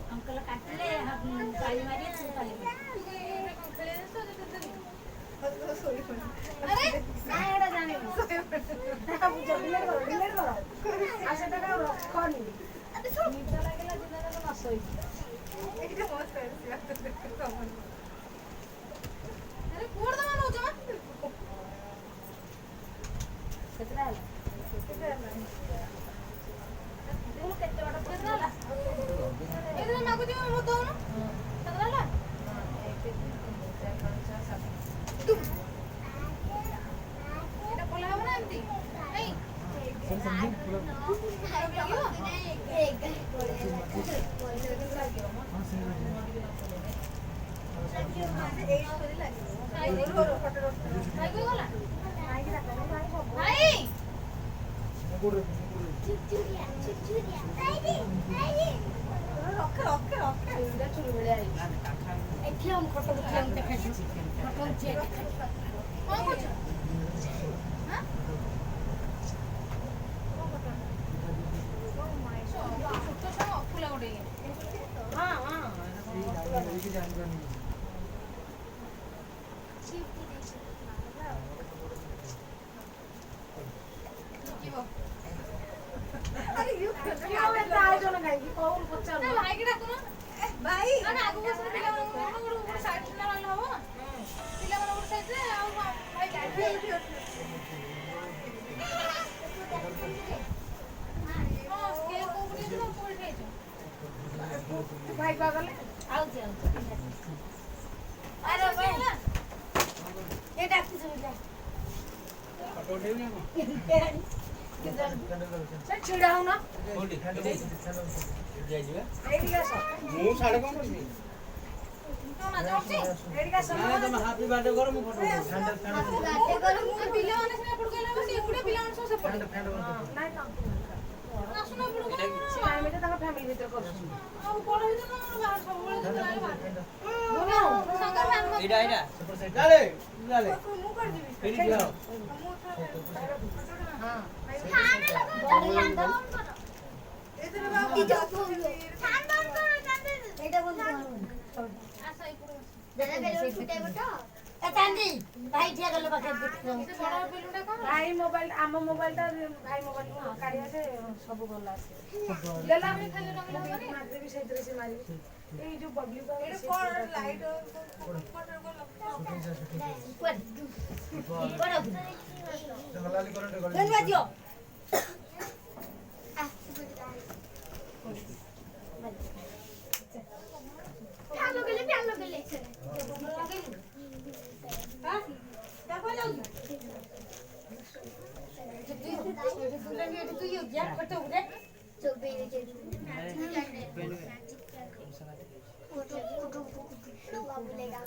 uncle काटले पाणी मारी अरे नाही एवढा जाणे असं तर काय कोणी आता सोड चला गेला दिनाला नसोय एकदम मस्त आहे अरे कोड दमा नव्हतं मग किती आला तू किती वाटत किती आला इधर मागू दे मग तो ना किती आला এটা বলা হবে না এমনি এই भाई मोबाइल आम मोबाइल टा भाई मोबाइल काढिया से सब भल आसे लेला हम खाली रंग मारते भी सहित से मारी ए जो बबली का ए कोड लाइट दियो प्यालो गेले हां देखो जाऊ तू यो क्या करतो रे चल बेरे के फोटो बाबू लेगा